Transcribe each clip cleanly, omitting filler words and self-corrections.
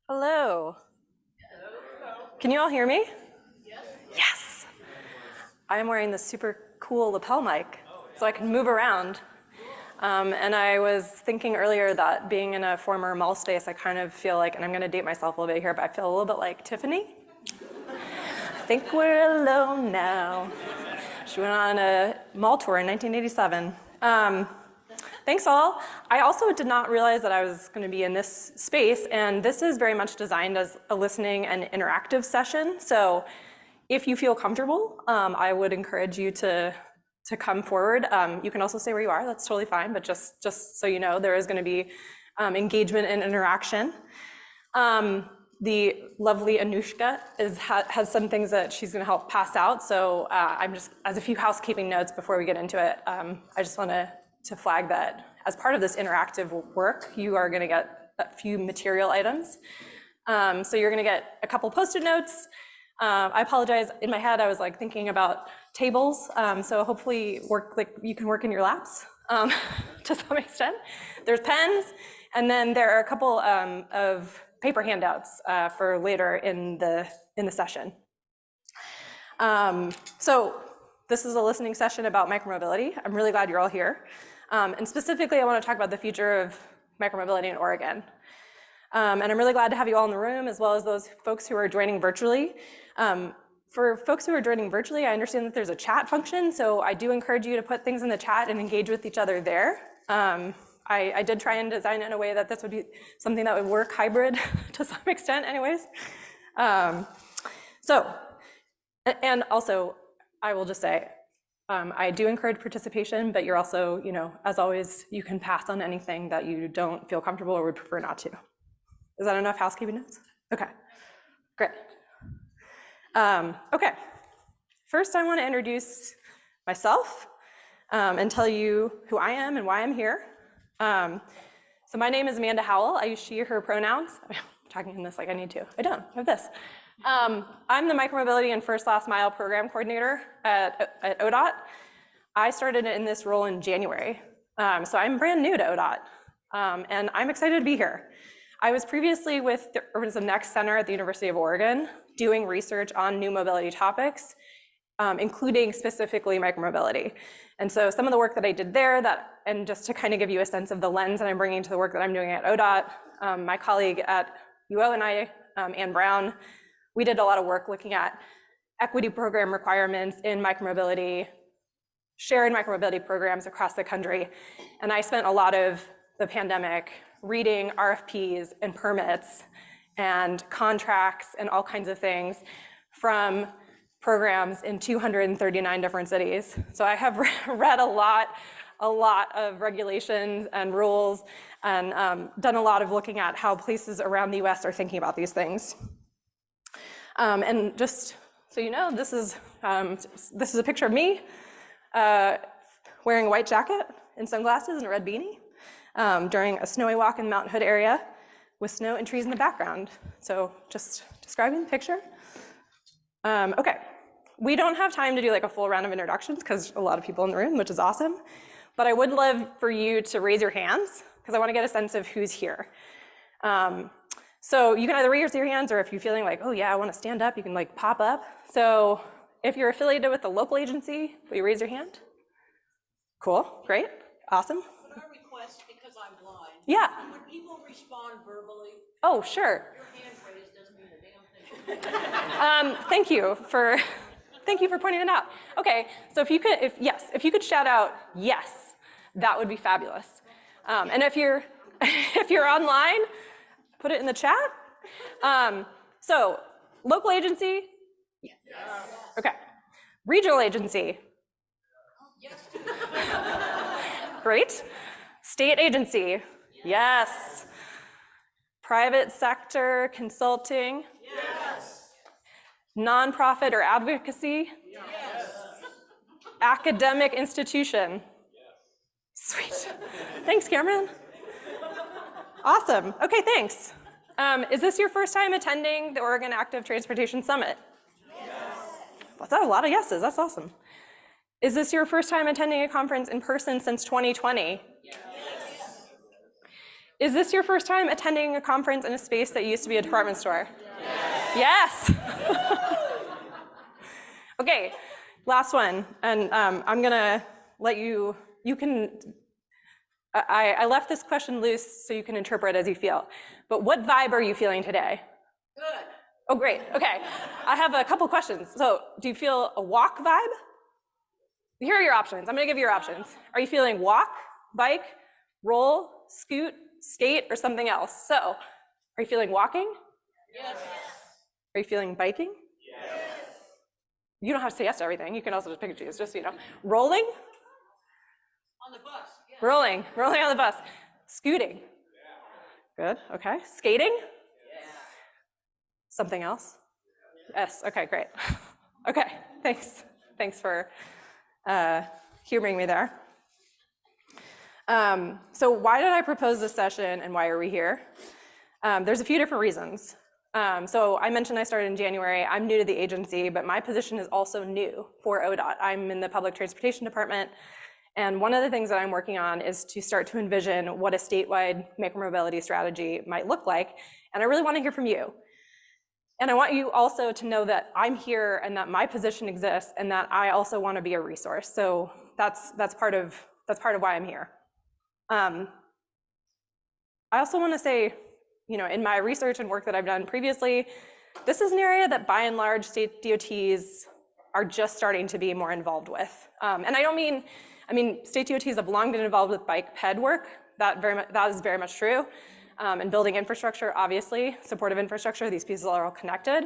Hello. Can you all hear me? Yes. I am wearing this super cool lapel mic, so I can move around. And I was thinking earlier that being in a former mall space, I kind of feel like, and I'm going to date myself a little bit here, but I feel a little bit like Tiffany. I think we're alone now. She went on a mall tour in 1987. Thanks all. I also did not realize that I was going to be in this space, and this is very much designed as a listening and interactive session. So if you feel comfortable, I would encourage you to come forward. You can also stay where you are, that's totally fine, but just so you know, there is going to be engagement and interaction. The lovely Anushka has some things that she's going to help pass out, so I'm just, as a few housekeeping notes before we get into it, I just want to flag that as part of this interactive work, you are going to get a few material items. So you're going to get a couple Post-it notes. I apologize, in my head I was like thinking about tables, so hopefully you can work in your laps to some extent. There's pens, and then there are a couple of paper handouts for later in the session. So this is a listening session about micromobility. I'm really glad you're all here. And specifically, I want to talk about the future of micromobility in Oregon. And I'm really glad to have you all in the room, as well as those folks who are joining virtually. For folks who are joining virtually, I understand that there's a chat function, so I do encourage you to put things in the chat and engage with each other there. I did try and design it in a way that this would be something that would work hybrid to some extent anyways. And also, I will just say, I do encourage participation, but you're also, as always, you can pass on anything that you don't feel comfortable or would prefer not to. Is that enough housekeeping notes? Okay, great. Okay, first I want to introduce myself and tell you who I am and why I'm here. So my name is Amanda Howell. I use she, her pronouns. I'm talking in this like I need to. I don't, I have this. I'm the Micromobility and First Last Mile Program Coordinator at ODOT. I started in this role in January, so I'm brand new to ODOT, and I'm excited to be here. I was previously with the Urbanism Next Center at the University of Oregon doing research on new mobility topics, including specifically micromobility. And so some of the work that I did there, and just to kind of give you a sense of the lens that I'm bringing to the work that I'm doing at ODOT, my colleague at UO and I, Ann Brown, we did a lot of work looking at equity program requirements in micromobility, shared micromobility programs across the country. And I spent a lot of the pandemic reading RFPs and permits and contracts and all kinds of things from programs in 239 different cities. So I have read a lot of regulations and rules and done a lot of looking at how places around the US are thinking about these things. And just so you know, this is a picture of me wearing a white jacket and sunglasses and a red beanie during a snowy walk in the Mountain Hood area with snow and trees in the background. So just describing the picture. Okay, we don't have time to do like a full round of introductions because a lot of people in the room, which is awesome. But I would love for you to raise your hands because I want to get a sense of who's here. So you can either raise your hands, or if you're feeling like, oh yeah, I want to stand up, you can like pop up. So if you're affiliated with the local agency, will you raise your hand? Cool, great, awesome. Could I request, because I'm blind? Yeah. Would people respond verbally? Oh, sure. Your hand raised doesn't mean a damn thing. Thank you for pointing it out. Okay, so if you could shout out yes, that would be fabulous. And if you're online, put it in the chat. So local agency? Yes. Okay. Regional agency? Yes. Great. State agency? Yes. Private sector consulting? Yes. Nonprofit or advocacy? Yes. Academic institution? Yes. Sweet. Thanks, Cameron. Awesome. Okay, thanks. Is this your first time attending the Oregon Active Transportation Summit? Yes. Well, that's a lot of yeses. That's awesome. Is this your first time attending a conference in person since 2020? Yes. Is this your first time attending a conference in a space that used to be a department store? Yes. Okay, last one, and I'm gonna let you can, I left this question loose so you can interpret as you feel, but what vibe are you feeling today? Good. Oh, great, okay. I have a couple questions. So do you feel a walk vibe? Here are your options. I'm gonna give you your options. Are you feeling walk, bike, roll, scoot, skate, or something else? So, are you feeling walking? Yes. Are you feeling biking? Yes. You don't have to say yes to everything. You can also just pick and choose, just so you know. Rolling? On the bus. Yes. Rolling on the bus. Scooting? Yeah. Good, okay. Skating? Yeah. Something else? Yes, okay, great. Okay, thanks. Thanks for humoring me there. So why did I propose this session and why are we here? There's a few different reasons. So I mentioned I started in January. I'm new to the agency, but my position is also new for ODOT. I'm in the public transportation department, and one of the things that I'm working on is to start to envision what a statewide micromobility strategy might look like, and I really want to hear from you. And I want you also to know that I'm here and that my position exists and that I also want to be a resource. So that's part of why I'm here. I also want to say, you know, in my research and work that I've done previously, this is an area that by and large state DOTs are just starting to be more involved with. And I mean, state DOTs have long been involved with bike ped work. That is very much true. And building infrastructure, obviously, supportive infrastructure, these pieces are all connected.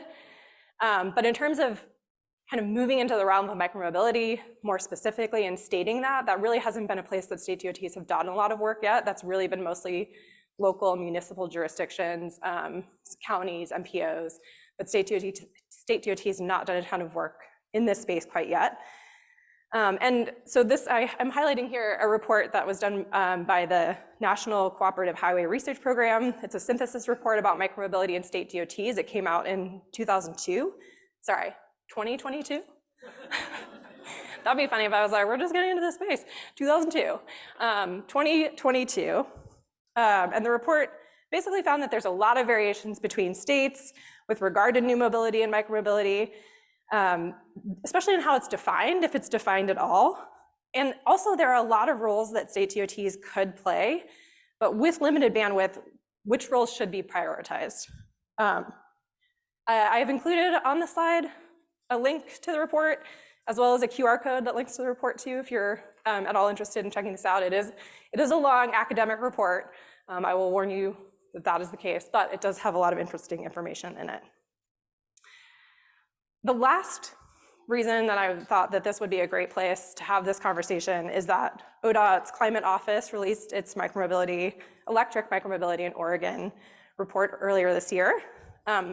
But in terms of kind of moving into the realm of micromobility more specifically and stating that really hasn't been a place that state DOTs have done a lot of work yet. That's really been mostly local municipal jurisdictions, counties, MPOs, but state DOT has not done a ton of work in this space quite yet. And so I'm highlighting here a report that was done by the National Cooperative Highway Research Program. It's a synthesis report about micromobility in state DOTs. It came out in 2022. Sorry, 2022? That'd be funny if I was like, we're just getting into this space. 2002, 2022. And the report basically found that there's a lot of variations between states with regard to new mobility and micromobility, especially in how it's defined, if it's defined at all. And also there are a lot of roles that state DOTs could play, but with limited bandwidth, which roles should be prioritized? I've included on the slide a link to the report, as well as a QR code that links to the report too, if you're at all interested in checking this out. It is a long academic report. I will warn you that that is the case, but it does have a lot of interesting information in it. The last reason that I thought that this would be a great place to have this conversation is that ODOT's Climate Office released its electric micromobility in Oregon report earlier this year.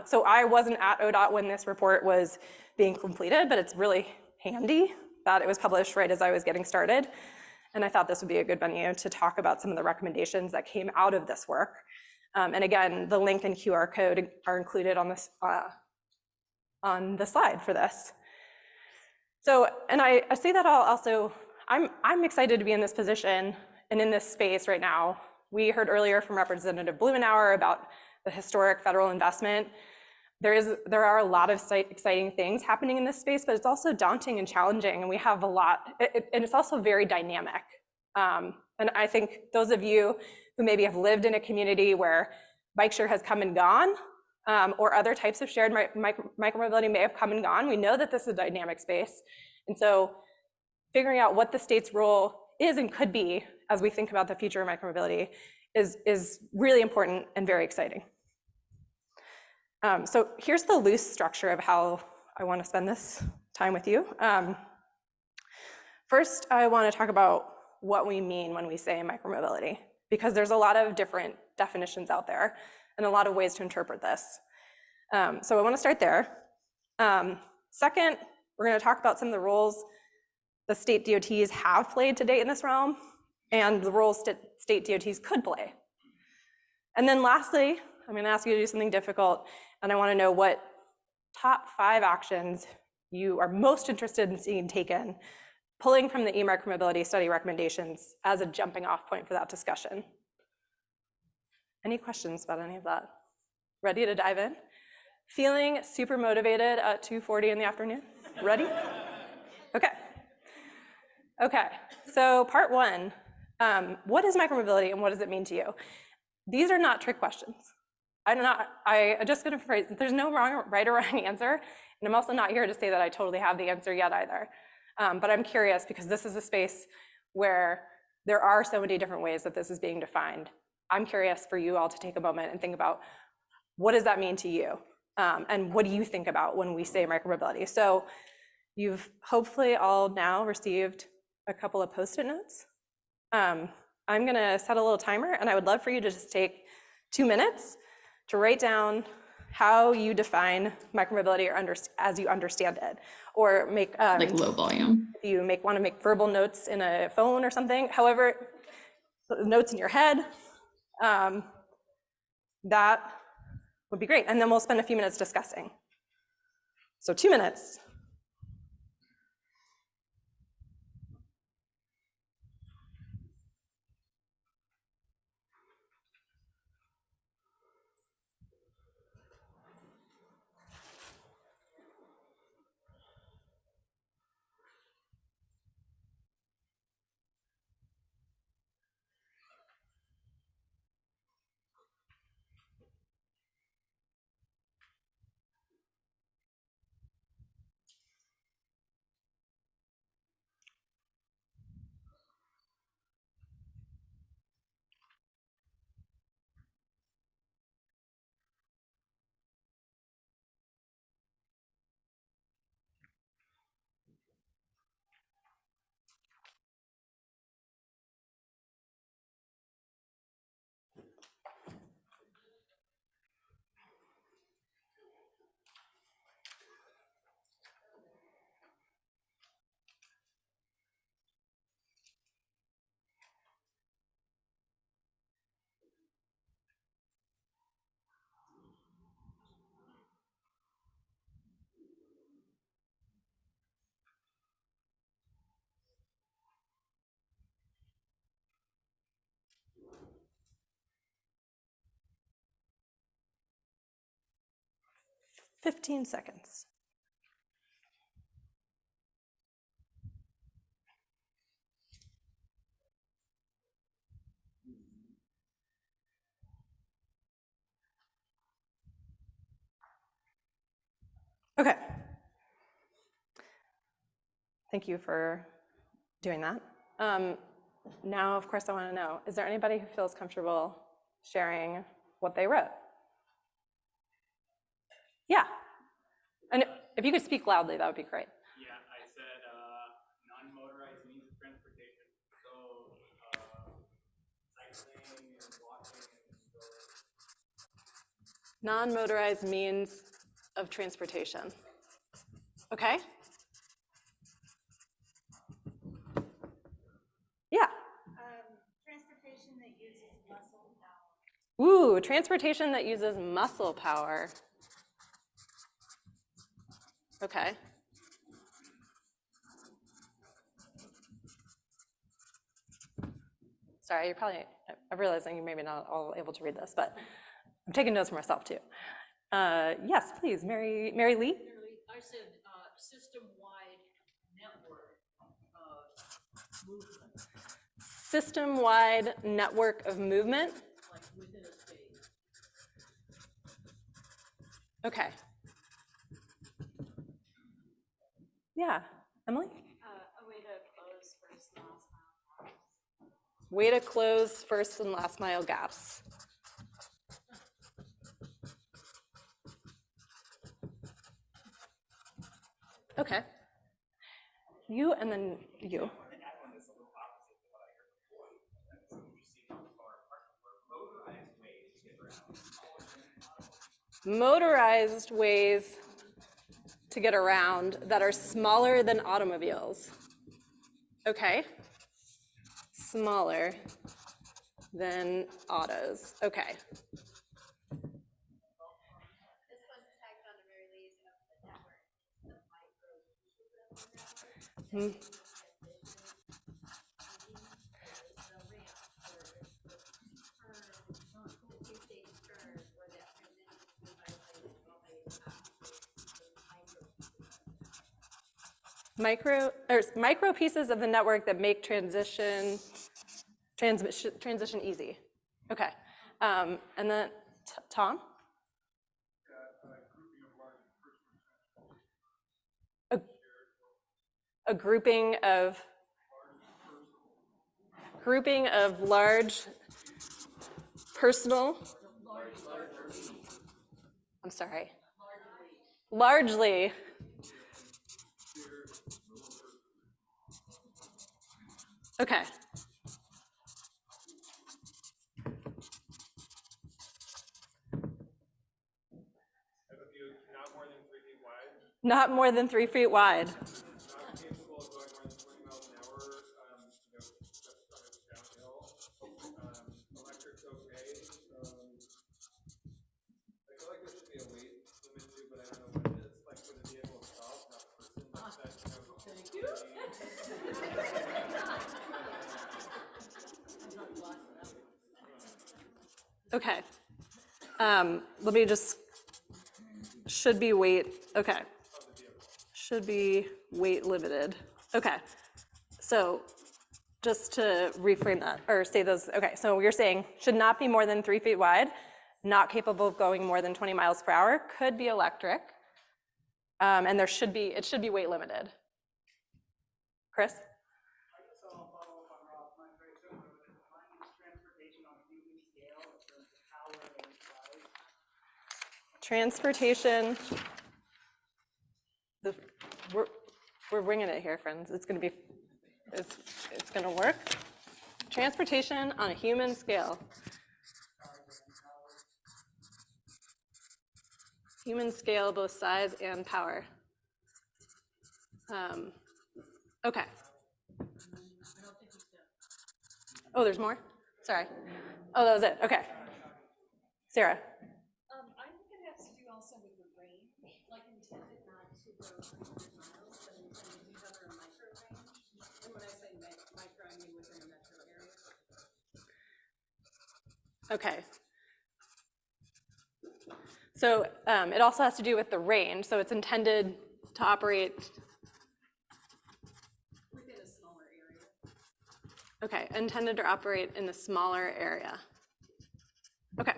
So I wasn't at ODOT when this report was being completed, but it's really handy that it was published right as I was getting started. And I thought this would be a good venue to talk about some of the recommendations that came out of this work. And again, the link and QR code are included on this on the slide for this. So, and I say that I'm excited to be in this position and in this space right now. We heard earlier from Representative Blumenauer about the historic federal investment. There are a lot of exciting things happening in this space, but it's also daunting and challenging, and we have a lot, and it's also very dynamic. And I think those of you who maybe have lived in a community where bike share has come and gone, or other types of shared micromobility may have come and gone, we know that this is a dynamic space. And so figuring out what the state's role is and could be as we think about the future of micromobility is really important and very exciting. So here's the loose structure of how I want to spend this time with you. First, I want to talk about what we mean when we say micromobility, because there's a lot of different definitions out there and a lot of ways to interpret this. So I want to start there. Second, we're going to talk about some of the roles the state DOTs have played to date in this realm and the roles state DOTs could play. And then lastly, I'm going to ask you to do something difficult, and I want to know what top 5 actions you are most interested in seeing taken, pulling from the e-micromobility study recommendations as a jumping off point for that discussion. Any questions about any of that? Ready to dive in? Feeling super motivated at 2:40 in the afternoon? Ready? Okay. Okay, so part one, what is micromobility and what does it mean to you? These are not trick questions. I'm just gonna phrase, there's no right or wrong answer, and I'm also not here to say that I totally have the answer yet either. But I'm curious because this is a space where there are so many different ways that this is being defined. I'm curious for you all to take a moment and think about what does that mean to you? And what do you think about when we say micromobility? So you've hopefully all now received a couple of Post-it notes. I'm gonna set a little timer and I would love for you to just take 2 minutes to write down how you define micromobility or as you understand it, or make like low volume. if you want to make verbal notes in a phone or something, however, notes in your head, that would be great. And then we'll spend a few minutes discussing. So 2 minutes. Fifteen seconds. Okay. Thank you for doing that. Now, of course, I want to know, is there anybody who feels comfortable sharing what they wrote? Yeah. And if you could speak loudly, that would be great. Yeah, I said non-motorized means of transportation. So cycling and walking and Non-motorized means of transportation. Okay. Yeah. Transportation that uses muscle power. Ooh, transportation that uses muscle power. Okay. Sorry, you're probably, I'm realizing you're maybe not all able to read this, but I'm taking notes for myself too. Yes, please, Mary Lee. I said system-wide network of movement, System-wide network of movement. like within a space. Okay. Yeah, Emily? A way to close first and last mile gaps. Way to close first and last mile gaps. Okay. You and then you. Motorized ways to get around that are smaller than automobiles. Okay. Smaller than autos. Okay. This one's tagged on to Mary Lee's of the network. micro pieces of the network that make transition easy. Okay. And then Tom? A grouping of large personal. I'm sorry. Largely. Okay. Not more than 3 feet wide. Not capable of going more than 20 miles an hour, just downhill. Electric's okay. I feel like there should be a weight limit too, but I don't know what it is. Like for the vehicle itself, not the person. Thank you. Okay. Let me just, should be weight, okay. Should be weight limited. Okay. So just to reframe that, or say those, okay, so you're saying should not be more than 3 feet wide, not capable of going more than 20 miles per hour, could be electric, and it should be weight limited. Chris? I guess I'll follow up on Rob's mind, right? So mine is transportation on a human scale in terms of power and size. Transportation, we're winging it here, friends. It's gonna work. Transportation on a human scale. Human scale, both size and power. Okay. Oh, there's more? Sorry. Oh, that was it. Okay. Sarah. I think it has to do also with the range, like intended not to go 300 miles, but intended to cover a micro range. And when I say micro, I mean within a metro area. Okay. So it also has to do with the range. So it's intended to operate Within a smaller area. okay, intended to operate in the smaller area. Okay.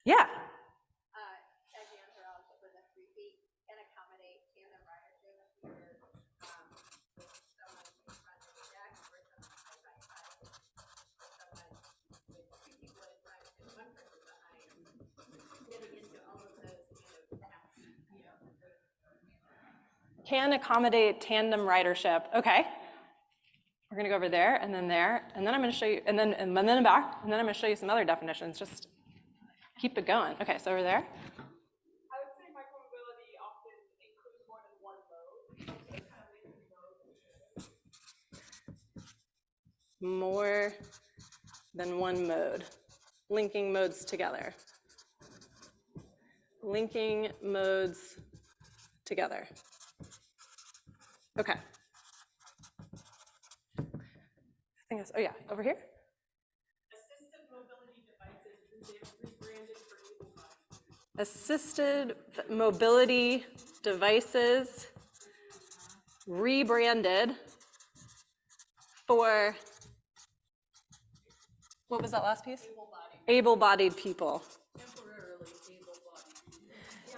Yeah. As the answer relative with the 3 feet can accommodate tandem ridership if you're someone in front of the deck or someone side by side, or someone with 2 people in front and one person behind, getting into all of those kind of tasks, Can accommodate tandem ridership. Okay. We're gonna go over there, and then I'm gonna show you, and then back, and then I'm gonna show you some other definitions. Just keep it going. Okay, so over there. I would say micromobility often includes more than one mode. So it kind of links modes. More than one mode. Linking modes together. Linking modes together. Okay. I think that's, oh yeah, over here. Assistive mobility devices rebranded for able-bodied. Assisted mobility devices rebranded for, what was that last piece? Able-bodied people. Temporarily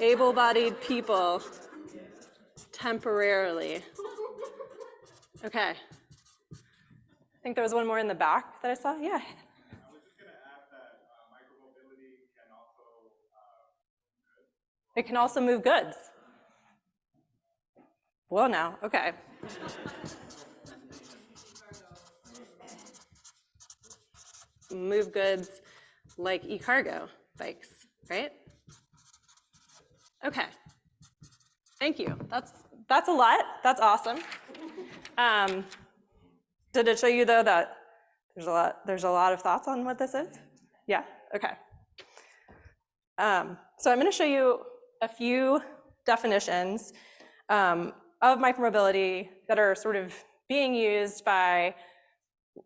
able-bodied. Able-bodied people temporarily. Okay. I think there was one more in the back that I saw. Yeah. I was just going to add that micromobility can also It can also move goods. Well, now, okay. Move goods like e-cargo bikes, right? Okay. Thank you. That's a lot. That's awesome. Did it show you though that there's a lot of thoughts on what this is? Yeah. Okay. So I'm going to show you a few definitions of micromobility that are sort of being used by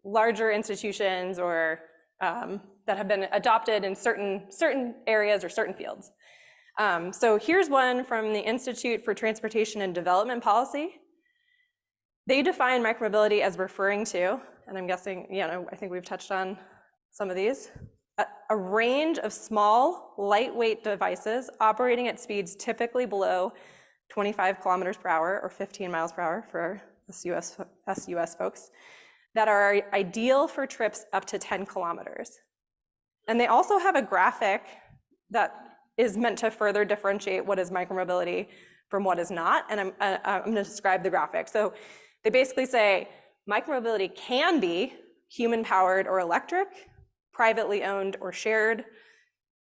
larger institutions or that have been adopted in certain areas or certain fields. So here's one from the Institute for Transportation and Development Policy. They define micromobility as referring to, and I'm guessing, I think we've touched on some of these, a range of small, lightweight devices operating at speeds typically below 25 kilometers per hour or 15 miles per hour for us US folks, that are ideal for trips up to 10 kilometers. And they also have a graphic that is meant to further differentiate what is micromobility from what is not, and I'm going to describe the graphic. So they basically say micromobility can be human-powered or electric, privately owned or shared.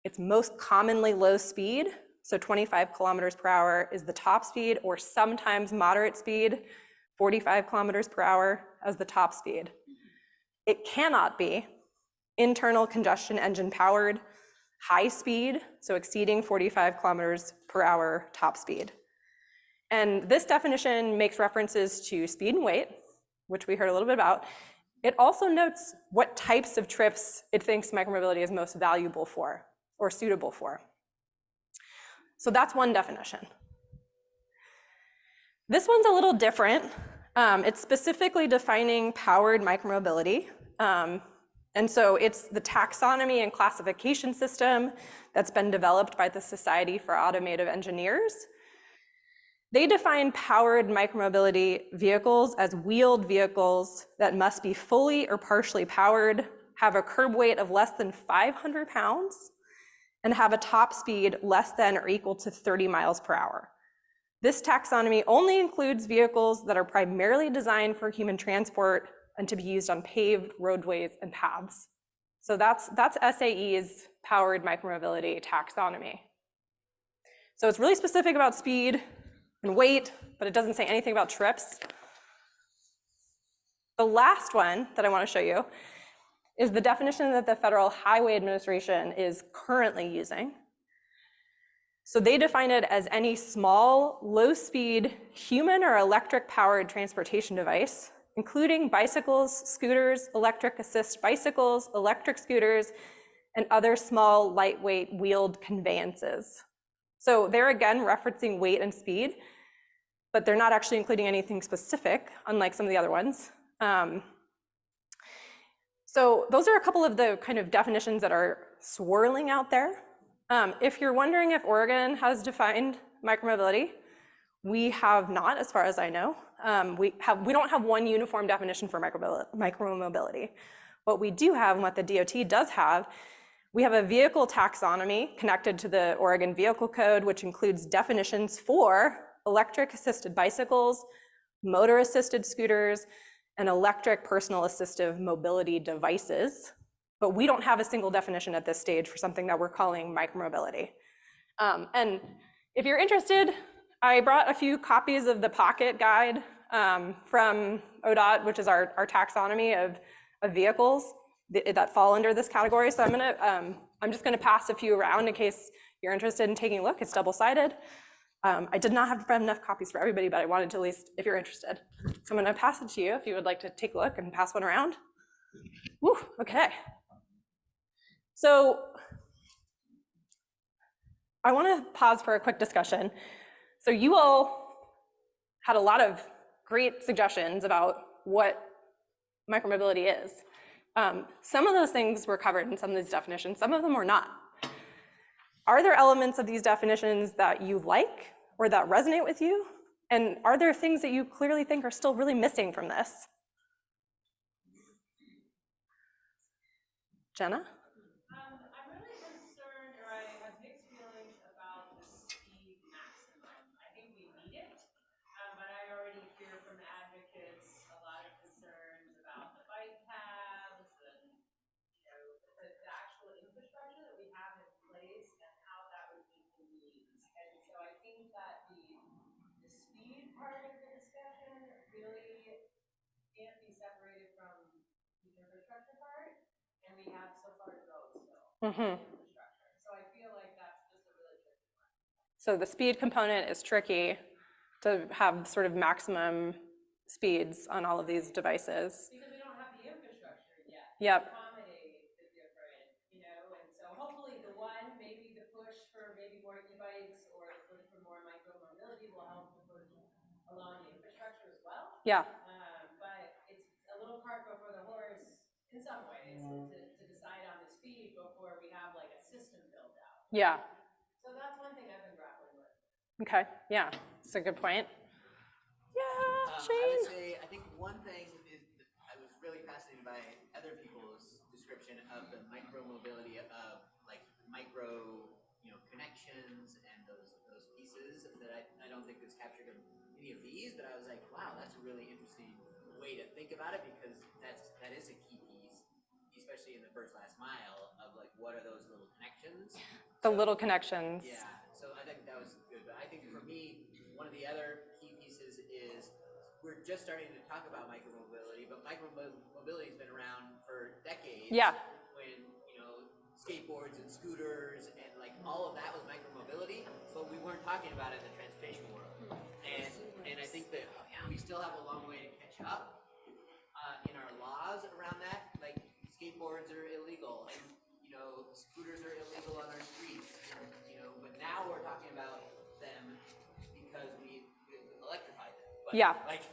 It's most commonly low speed, so 25 kilometers per hour is the top speed, or sometimes moderate speed, 45 kilometers per hour as the top speed. It cannot be internal combustion engine powered, high speed, so exceeding 45 kilometers per hour top speed. And this definition makes references to speed and weight, which we heard a little bit about. It also notes what types of trips it thinks micromobility is most valuable for or suitable for. So that's one definition. This one's a little different. It's specifically defining powered micromobility. And so it's the taxonomy and classification system that's been developed by the Society for Automotive Engineers. They define powered micromobility vehicles as wheeled vehicles that must be fully or partially powered, have a curb weight of less than 500 pounds, and have a top speed less than or equal to 30 miles per hour. This taxonomy only includes vehicles that are primarily designed for human transport and to be used on paved roadways and paths. So that's SAE's powered micromobility taxonomy. So it's really specific about speed and weight, but it doesn't say anything about trips. The last one that I want to show you is the definition that the Federal Highway Administration is currently using. So they define it as any small, low-speed, human or electric-powered transportation device, including bicycles, scooters, electric assist bicycles, electric scooters, and other small, lightweight, wheeled conveyances. So they're again referencing weight and speed, but they're not actually including anything specific, unlike some of the other ones. So those are a couple of the kind of definitions that are swirling out there. If you're wondering if Oregon has defined micromobility, we have not, as far as I know. We don't have one uniform definition for micromobility. What we do have, and what the DOT does have, we have a vehicle taxonomy connected to the Oregon Vehicle Code, which includes definitions for electric-assisted bicycles, motor-assisted scooters, and electric personal assistive mobility devices. But we don't have a single definition at this stage for something that we're calling micromobility. And if you're interested, I brought a few copies of the Pocket Guide from ODOT, which is our taxonomy of vehicles that fall under this category. So I'm just gonna pass a few around in case you're interested in taking a look. It's double-sided. I did not have enough copies for everybody, but I wanted to at least, if you're interested. So I'm gonna pass it to you if you would like to take a look and pass one around. Woo, okay. So I wanna pause for a quick discussion. So you all had a lot of great suggestions about what micromobility is. Some of those things were covered in some of these definitions, some of them were not. Are there elements of these definitions that you like or that resonate with you? And are there things that you clearly think are still really missing from this? Jenna? I'm really concerned, or I have mixed feelings about the speed maximum. I think we need it, but I already hear from advocates a lot of concerns about the bike paths and the actual infrastructure that we have in place and how that would meet the needs. And so I think that the speed part of the discussion really can't be separated from the infrastructure part. And we have so far to go still infrastructure. So I feel like that's just a really tricky one. So the speed component is tricky to have sort of maximum speeds on all of these devices. Because we don't have the infrastructure yet Yep. to accommodate the different, and so hopefully the one, maybe the push for maybe more e-bikes or the push for more micromobility will help to push along the infrastructure as well. Yeah. to decide on the speed before we have like a system built out. Yeah. So that's one thing I've been grappling with. Okay. Yeah. That's a good point. Yeah, I Shane. would say, I think one thing is that I was really fascinated by other people's description of the micromobility of like micro, connections and those pieces that I don't think is captured in any of these, but I was like, wow, that's a really interesting way to think about it, because that is a key piece, especially in the first last mile of like, what are those little connections? The little connections. Yeah, so I think that was good. But I think for me, one of the other key pieces is we're just starting to talk about micromobility, but micromobility has been around for decades. Yeah. When, skateboards and scooters and like all of that was micromobility, but we weren't talking about it in the transportation world. And I think that we still have a long way to catch up in our laws around that. Like skateboards are illegal, and scooters are illegal on our streets. But now we're talking about them because we electrified them. But Yeah. like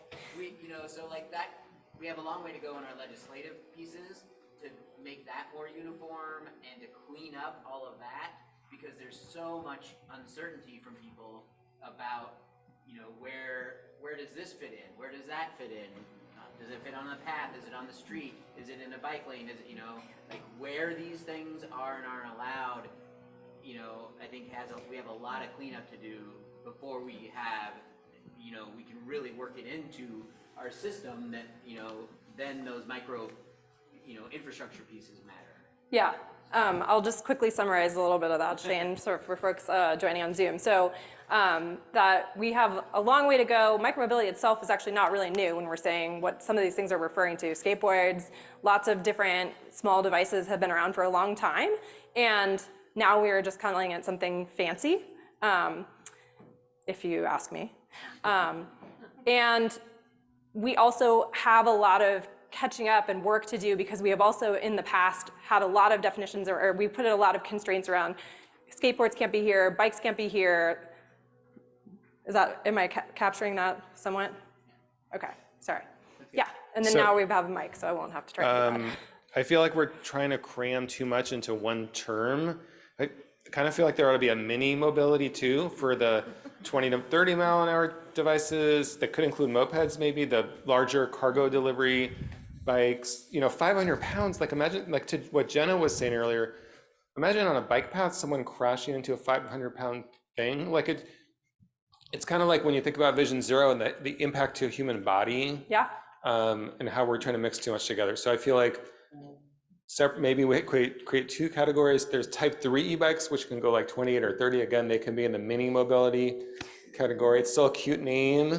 so like that, we have a long way to go in our legislative pieces to make that more uniform and to clean up all of that, because there's so much uncertainty from people about where does this fit in? Where does that fit in? Does it fit on the path? Is it on the street? Is it in a bike lane? Is it, like where these things are and aren't allowed, I think we have a lot of cleanup to do before we have, we can really work it into our system that, then those micro, infrastructure pieces matter. Yeah. I'll just quickly summarize a little bit of that, Shane, sort of for folks joining on Zoom. So that we have a long way to go. Micromobility itself is actually not really new when we're saying what some of these things are referring to. Skateboards, lots of different small devices have been around for a long time. And now we are just calling it something fancy, if you ask me. And we also have a lot of catching up and work to do, because we have also in the past had a lot of definitions, or we put a lot of constraints around skateboards can't be here, bikes can't be here. Am I capturing that somewhat? Okay, sorry. Yeah, and then now we have a mic, so I won't have to try to do that. I feel like we're trying to cram too much into one term. I kind of feel like there ought to be a mini mobility too for the 20 to 30 mile an hour devices that could include mopeds, maybe the larger cargo delivery bikes, 500 pounds. Like imagine, like to what Jenna was saying earlier, imagine on a bike path, someone crashing into a 500-pound thing. Like it's kind of like when you think about Vision Zero and the impact to a human body. Yeah. And how we're trying to mix too much together. So I feel like maybe we create two categories. There's type 3 e-bikes, which can go like 28 or 30. Again, they can be in the mini mobility category. It's still a cute name.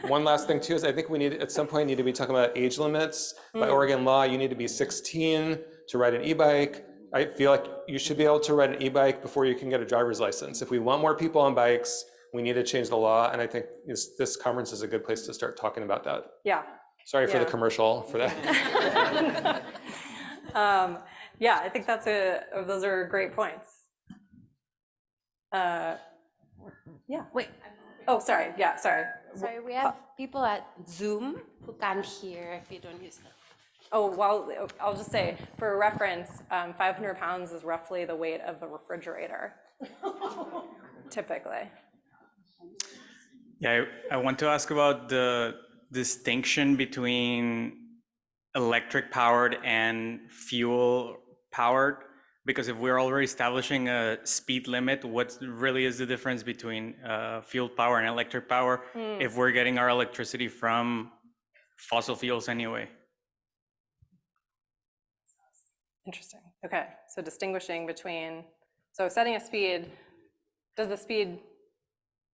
One last thing too is I think we need, at some point, need to be talking about age limits. By Oregon law, you need to be 16 to ride an e-bike. I feel like you should be able to ride an e-bike before you can get a driver's license. If we want more people on bikes, we need to change the law. And I think this conference is a good place to start talking about that. Yeah. Sorry for the commercial for that. Yeah, I think those are great points. Yeah. Wait, Oh, sorry. Yeah, sorry. sorry, we have people at Zoom who can't hear if you don't use them. Oh, well, I'll just say, for reference, 500 pounds is roughly the weight of a refrigerator, typically. Yeah, I want to ask about the distinction between electric powered and fuel powered, because if we're already establishing a speed limit, what really is the difference between fuel power and electric power if we're getting our electricity from fossil fuels anyway? Interesting. Okay, so distinguishing between, so setting a speed, does the speed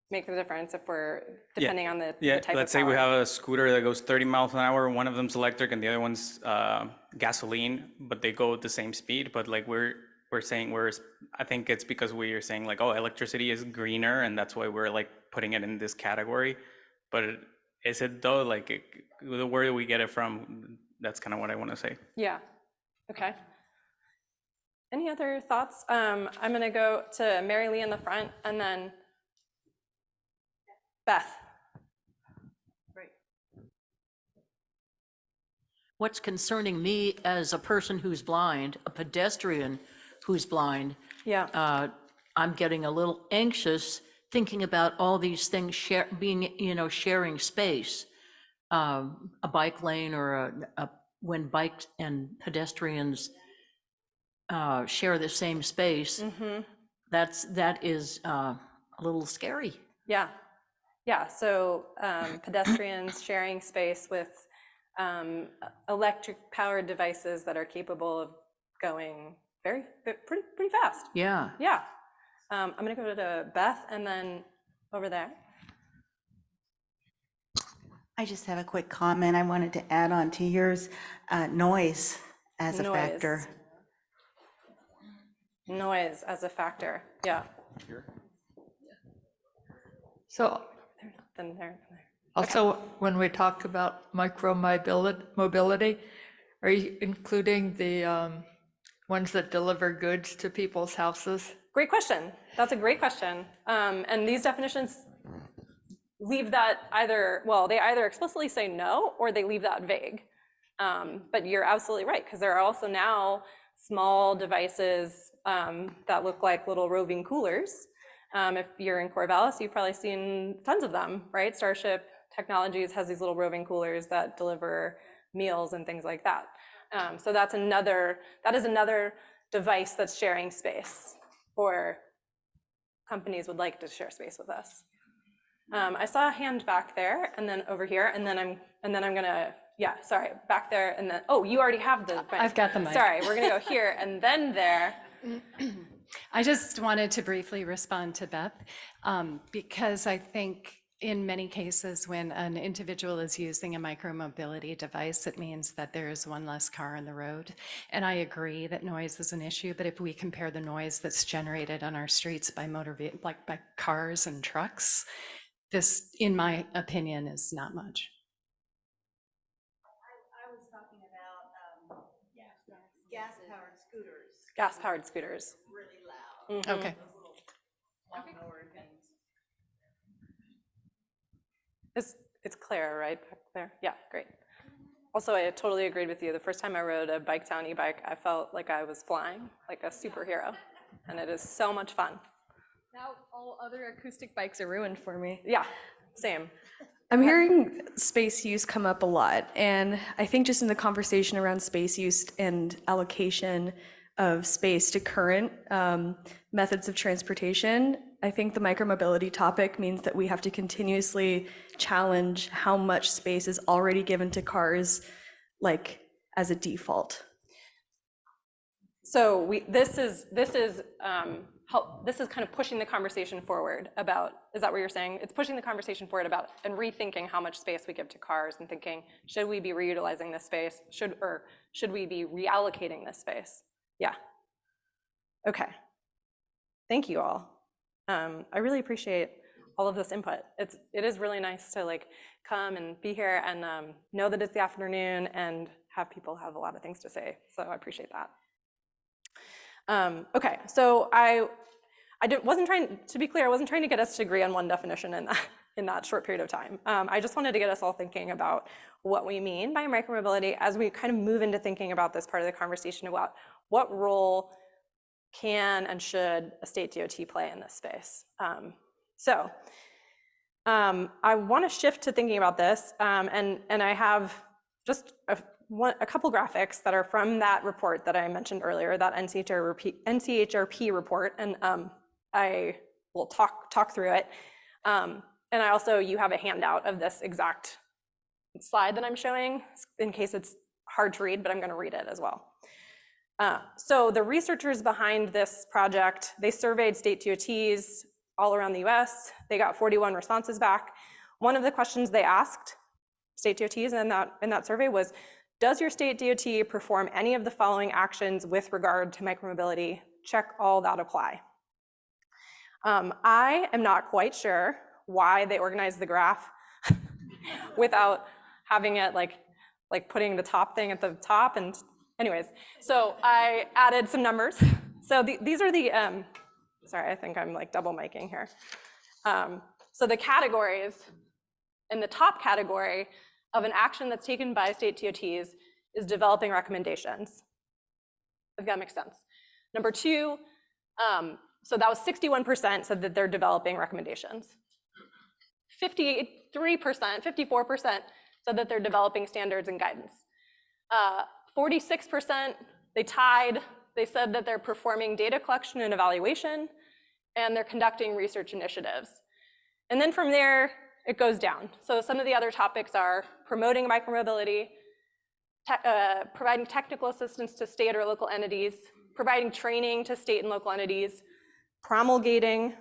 make the difference if we're, depending on the type of let's say we power? have a scooter that goes 30 miles an hour, one of them's electric and the other one's gasoline, but they go at the same speed, but like we're saying I think it's because we're saying like, oh, electricity is greener and that's why we're like putting it in this category. But is it though, like where do we get it from? That's kind of what I want to say. Yeah, okay. Any other thoughts? I'm gonna go to Mary Lee in the front and then Beth. Great. what's concerning me as a person who's blind, a pedestrian who's blind, Yeah. I'm getting a little anxious thinking about all these things sharing space. A bike lane or when bikes and pedestrians share the same space, that is a little scary. Yeah. Yeah. So pedestrians sharing space with electric powered devices that are capable of going pretty fast. Yeah. Yeah. I'm going to go to Beth and then over there. I just have a quick comment I wanted to add on to yours. Noise as a factor. Noise as a factor. Yeah. So Then there. also, when we talk about micromobility, are you including the ones that deliver goods to people's houses? Great question. That's a great question. And these definitions leave that they either explicitly say no or they leave that vague. But you're absolutely right, because there are also now small devices that look like little roving coolers. If you're in Corvallis, you've probably seen tons of them, right? Starship Technologies has these little roving coolers that deliver meals and things like that. So that is another device that's sharing space, or companies would like to share space with us. I saw a hand back there, and then over here, and then I'm gonna, sorry, back there, and then, oh, you already have the mic. I've got the mic. Sorry, we're gonna go here, and then there. I just wanted to briefly respond to Beth, because I think in many cases when an individual is using a micromobility device, it means that there is one less car on the road. And I agree that noise is an issue, but if we compare the noise that's generated on our streets by by cars and trucks, this, in my opinion, is not much. I was talking about gas-powered scooters. Gas-powered scooters. Really loud. Mm-hmm. Okay. It's Claire, right, back there? Yeah, great. Also, I totally agreed with you. The first time I rode a Biketown e-bike, I felt like I was flying, like a superhero, and it is so much fun. Now all other acoustic bikes are ruined for me. Yeah, same. I'm hearing space use come up a lot, and I think just in the conversation around space use and allocation of space to current methods of transportation, I think the micromobility topic means that we have to continuously challenge how much space is already given to cars, like as a default. So this is kind of pushing the conversation forward about, is that what you're saying? It's pushing the conversation forward about and rethinking how much space we give to cars and thinking, should we be reutilizing this space? Should we be reallocating this space? Yeah. Okay. Thank you all. I really appreciate all of this input. It is really nice to like come and be here and know that it's the afternoon and have people have a lot of things to say. So I appreciate that. Okay, so wasn't trying to be clear. I wasn't trying to get us to agree on one definition in that short period of time. I just wanted to get us all thinking about what we mean by micromobility as we kind of move into thinking about this part of the conversation about what role can and should a state DOT play in this space. I want to shift to thinking about this, and I have just a couple graphics that are from that report that I mentioned earlier, that NCHRP report, and I will talk through it. And you have a handout of this exact slide that I'm showing in case it's hard to read, but I'm going to read it as well. So the researchers behind this project, they surveyed state DOTs all around the US. They got 41 responses back. One of the questions they asked state DOTs in that survey was, does your state DOT perform any of the following actions with regard to micromobility? Check all that apply. I am not quite sure why they organized the graph without having it like putting the top thing at the top. And anyways, so I added some numbers. So these are the, sorry, I think I'm like double miking here. So the categories in the top category of an action that's taken by state DOTs is developing recommendations. If that makes sense. Number two, so that was 61% said that they're developing recommendations. 53%, 54% said that they're developing standards and guidance. 46%, they tied, they said that they're performing data collection and evaluation, and they're conducting research initiatives. And then from there, it goes down. So some of the other topics are promoting micromobility, providing technical assistance to state or local entities, providing training to state and local entities, promulgating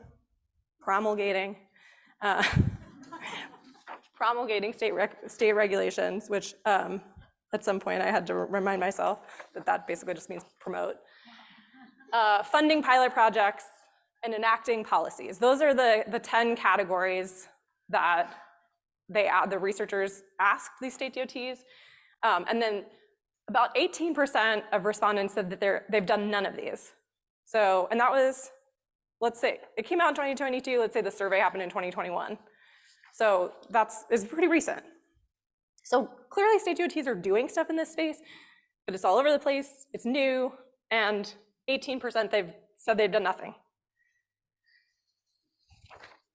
state regulations, which at some point I had to remind myself that basically just means promote. Funding pilot projects and enacting policies. Those are the 10 categories that the researchers asked these state DOTs. And then about 18% of respondents said that they've done none of these. So, and that was, let's say, it came out in 2022, let's say the survey happened in 2021. So it's pretty recent. So clearly state DOTs are doing stuff in this space, but it's all over the place, it's new, and 18% they've said they've done nothing.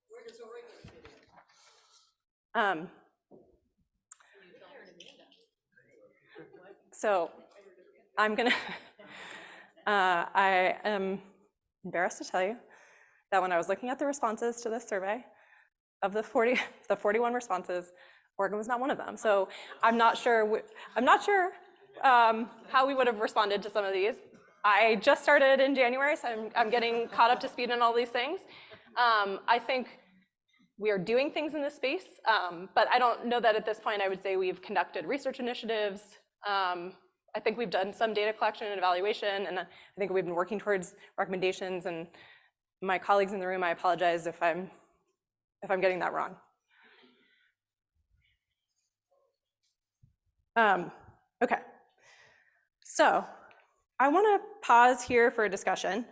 Where does Oregon fit in? So I'm gonna, I am embarrassed to tell you that when I was looking at the responses to this survey, of the 41 responses, Oregon was not one of them. So I'm not sure how we would have responded to some of these. I just started in January, so I'm getting caught up to speed on all these things. I think we are doing things in this space, but I don't know that at this point I would say we've conducted research initiatives. I think we've done some data collection and evaluation, and I think we've been working towards recommendations. And my colleagues in the room, I apologize if I'm getting that wrong. Okay, so I want to pause here for a discussion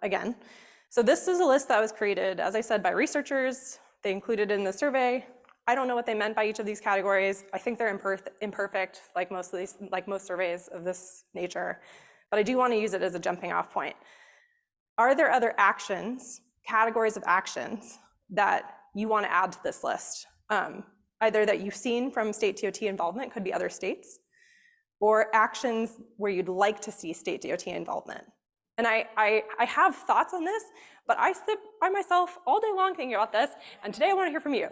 again. So this is a list that was created, as I said, by researchers. They included it in the survey. I don't know what they meant by each of these categories. I think they're imperfect, like most surveys of this nature, but I do want to use it as a jumping off point. Are there other actions, categories of actions, that you want to add to this list? Either that you've seen from state DOT involvement, could be other states, or actions where you'd like to see state DOT involvement. And I have thoughts on this, but I sit by myself all day long thinking about this, and today I want to hear from you.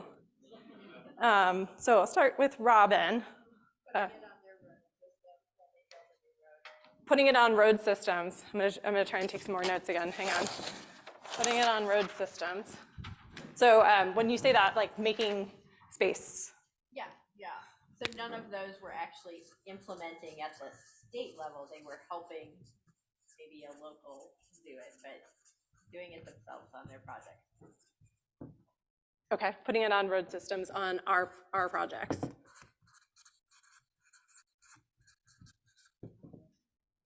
So I'll start with Robin. Putting it on road systems. I'm gonna try and take some more notes again, hang on. Putting it on road systems. So when you say that, like making space. Yeah. So none of those were actually implementing at the state level. They were helping maybe a local do it, but doing it themselves on their project. Okay, putting it on road systems on our projects.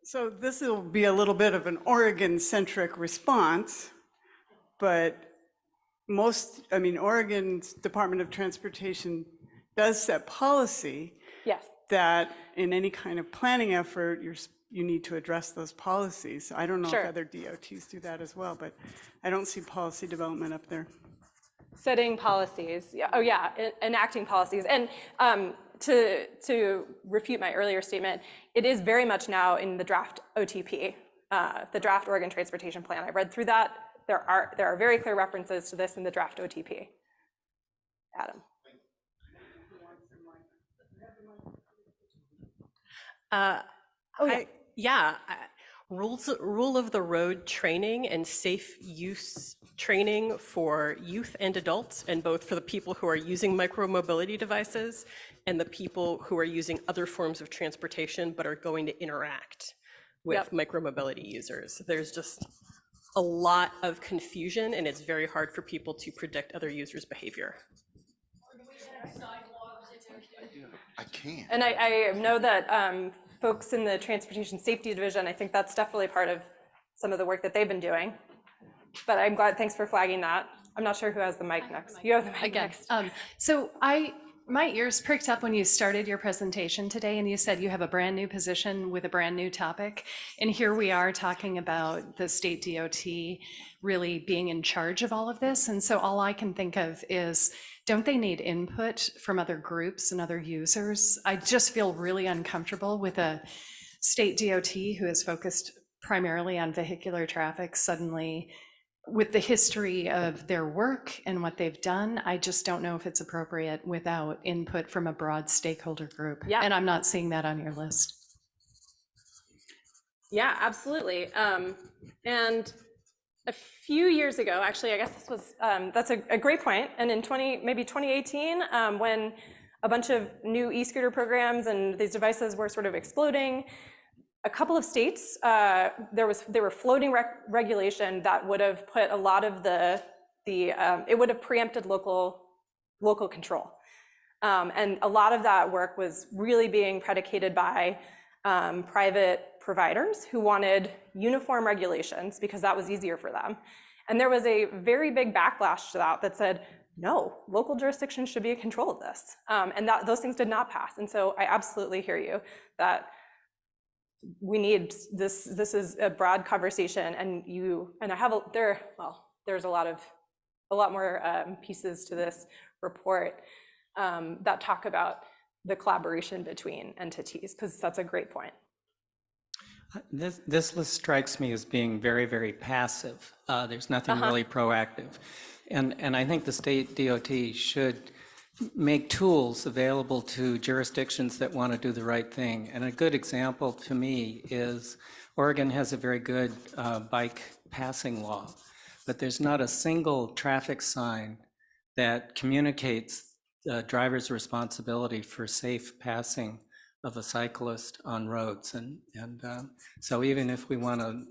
So this will be a little bit of an Oregon-centric response, but Oregon's Department of Transportation does set policy. Yes. That in any kind of planning effort, you need to address those policies. I don't know if other DOTs do that as well, but I don't see policy development up there. Setting policies, enacting policies. And to refute my earlier statement, it is very much now in the draft OTP, the draft Oregon Transportation Plan. I read through that. There are very clear references to this in the draft OTP. Adam. Rule of the road training and safe use training for youth and adults, and both for the people who are using micromobility devices and the people who are using other forms of transportation but are going to interact with micromobility users. There's just a lot of confusion, and it's very hard for people to predict other users' behavior. I can't. And I know that folks in the Transportation Safety Division, I think that's definitely part of some of the work that they've been doing. But I'm glad, thanks for flagging that. I'm not sure who has the mic next. You have the mic next. So I My ears pricked up when you started your presentation today and you said you have a brand new position with a brand new topic. And here we are talking about the state DOT really being in charge of all of this. And so all I can think of is, don't they need input from other groups and other users? I just feel really uncomfortable with a state DOT who is focused primarily on vehicular traffic suddenly, with the history of their work and what they've done, I just don't know if it's appropriate without input from a broad stakeholder group. Yeah. And I'm not seeing that on your list. Yeah, absolutely. And a few years ago, actually, I guess this was, that's a great point. And in maybe 2018, when a bunch of new e-scooter programs and these devices were sort of exploding, a couple of states, there were floating regulation that would have put a lot of it would have preempted local control. And a lot of that work was really being predicated by private providers who wanted uniform regulations because that was easier for them. And there was a very big backlash to that said, no, local jurisdictions should be in control of this. And those things did not pass. And so I absolutely hear you that we need this is a broad conversation, and I have there's a lot more pieces to this report that talk about the collaboration between entities, because that's a great point. This list strikes me as being very, very passive. There's nothing really proactive. And I think the state DOT should make tools available to jurisdictions that want to do the right thing. And a good example to me is Oregon has a very good bike passing law, but there's not a single traffic sign that communicates the driver's responsibility for safe passing of a cyclist on roads. And so even if we want to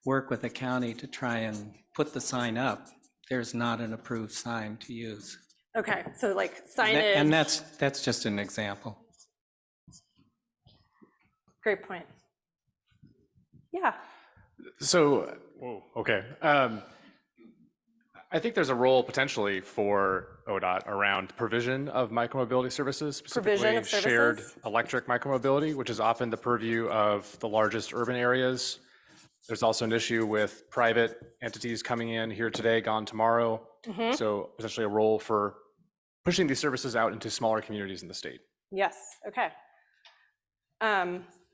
work with the county to try and put the sign up, there's not an approved sign to use. Okay, so like signage. And that's just an example. Great point. Yeah. So, okay. I think there's a role potentially for ODOT around provision of micromobility services, specifically shared electric micromobility, which is often the purview of the largest urban areas. There's also an issue with private entities coming in here today, gone tomorrow. So potentially a role for pushing these services out into smaller communities in the state. Yes, okay.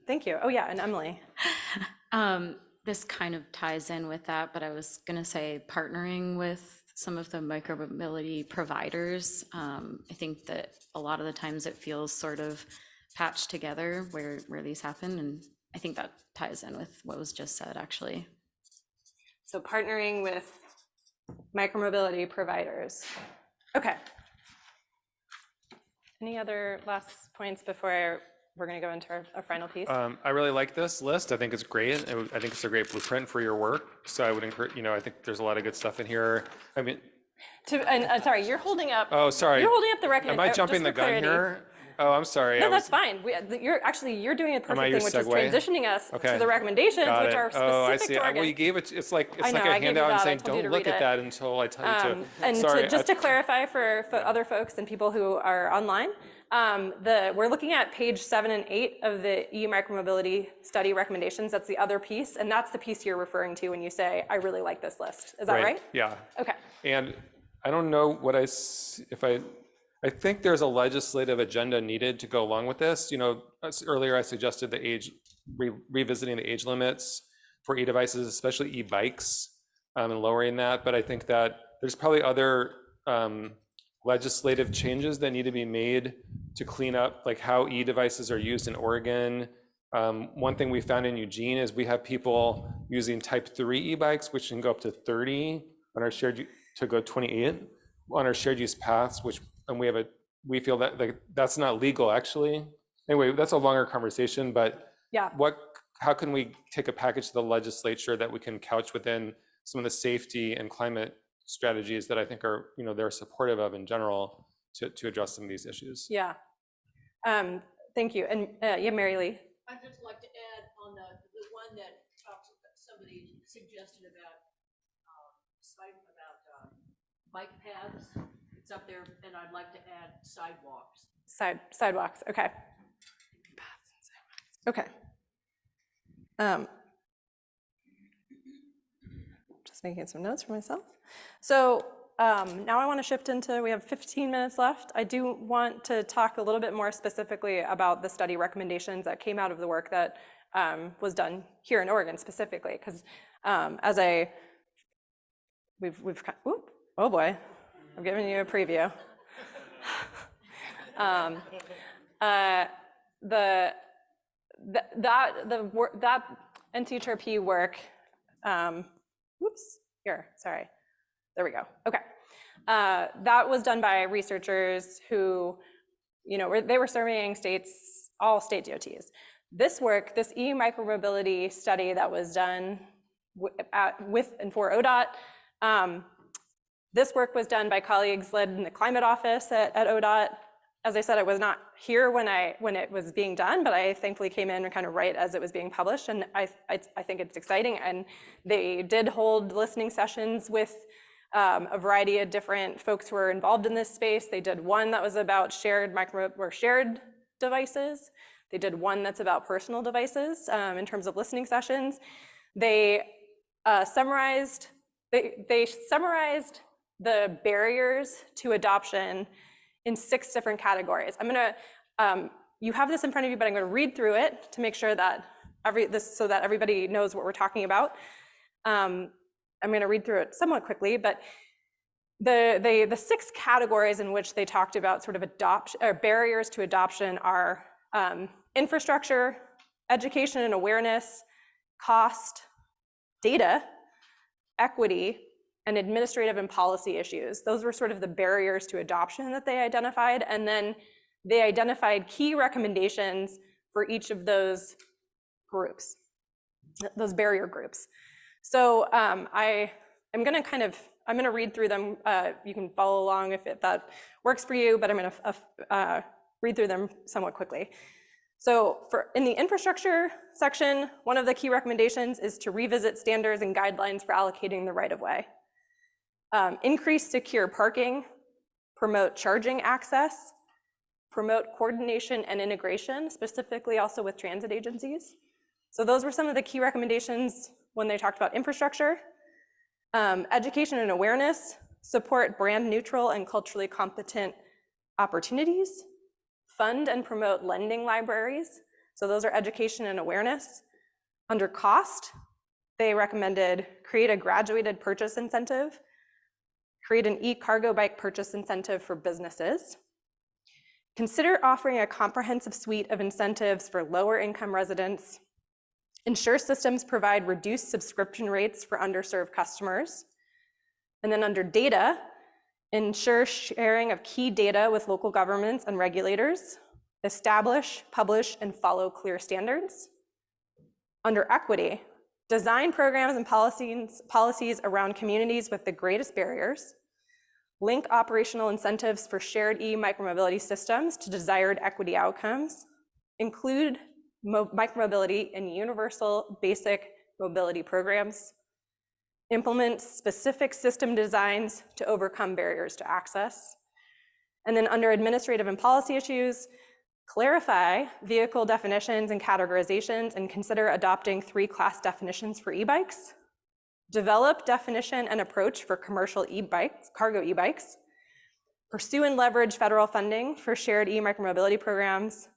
Thank you. Oh yeah, and Emily. This kind of ties in with that, but I was gonna say partnering with some of the micromobility providers. I think that a lot of the times it feels sort of patched together where these happen, and I think that ties in with what was just said, actually. So partnering with micromobility providers. Okay. Any other last points before we're going to go into our final piece? I really like this list. I think it's great. I think it's a great blueprint for your work. So I would encourage, I think there's a lot of good stuff in here. I mean, sorry, you're holding up. Oh, sorry. You're holding up the recommendation. Am I jumping the gun here? Oh, I'm sorry. No, that's fine. You're doing a perfect thing, which is transitioning us to the recommendations, which are specific I see. to Oregon. Well, you gave it. It's like a handout and saying, don't look at that until I tell you to. And sorry, just to clarify for other folks and people who are online, we're looking at page 7 and 8 of the EU Micromobility Study recommendations. That's the other piece, and that's the piece you're referring to when you say, I really like this list. Is that right? Yeah. Okay. And I don't know what I think there's a legislative agenda needed to go along with this. Earlier I suggested revisiting the age limits for e-devices, especially e-bikes, and lowering that. But I think that there's probably other legislative changes that need to be made to clean up like how e-devices are used in Oregon. One thing we found in Eugene is we have people using type 3 e-bikes, which can go up to 30 on our to go 28 on our shared use paths, and we feel that that's not legal actually. Anyway, that's a longer conversation, but yeah, how can we take a package to the legislature that we can couch within some of the safety and climate strategies that I think are, they're supportive of in general to address some of these issues? Yeah. Thank you. And yeah, Mary Lee. I'd just like to add on the one that somebody suggested about bike paths. It's up there, and I'd like to add sidewalks. Sidewalks, okay. Okay. Just making some notes for myself. So now I want to shift into, we have 15 minutes left. I do want to talk a little bit more specifically about the study recommendations that came out of the work that was done here in Oregon specifically, because oh boy, I'm giving you a preview. That NCHRP work, there we go, okay. That was done by researchers who, they were surveying states, all state DOTs. This work, this e-micromobility study that was done with and for ODOT, this work was done by colleagues led in the climate office at ODOT. As I said, I was not here when it was being done, but I thankfully came in kind of right as it was being published, and I think it's exciting. And they did hold listening sessions with a variety of different folks who were involved in this space. They did one that was about shared devices. They did one that's about personal devices in terms of listening sessions. They summarized the barriers to adoption in 6 different categories. I'm gonna, you have this in front of you, but I'm gonna read through it to make sure that so that everybody knows what we're talking about. I'm gonna read through it somewhat quickly, but the 6 categories in which they talked about sort of barriers to adoption are infrastructure, education and awareness, cost, data, equity, and administrative and policy issues. Those were sort of the barriers to adoption that they identified, and then they identified key recommendations for each of those groups, those barrier groups. So I'm gonna read through them. You can follow along if that works for you, but I'm gonna read through them somewhat quickly. So in the infrastructure section, one of the key recommendations is to revisit standards and guidelines for allocating the right-of-way. Increase secure parking, promote charging access, promote coordination and integration, specifically also with transit agencies. So those were some of the key recommendations when they talked about infrastructure. Education and awareness, support brand neutral and culturally competent opportunities, fund and promote lending libraries. So those are education and awareness. Under cost, they recommended create a graduated purchase incentive, create an e-cargo bike purchase incentive for businesses, consider offering a comprehensive suite of incentives for lower income residents, ensure systems provide reduced subscription rates for underserved customers, and then under data, ensure sharing of key data with local governments and regulators, establish, publish, and follow clear standards. Under equity, design programs and policies around communities with the greatest barriers, link operational incentives for shared e-micromobility systems to desired equity outcomes, include micromobility in universal basic mobility programs, implement specific system designs to overcome barriers to access, and then under administrative and policy issues, clarify vehicle definitions and categorizations and consider adopting 3-class definitions for e-bikes, develop definition and approach for commercial e-bikes, cargo e-bikes, pursue and leverage federal funding for shared e-micromobility programs,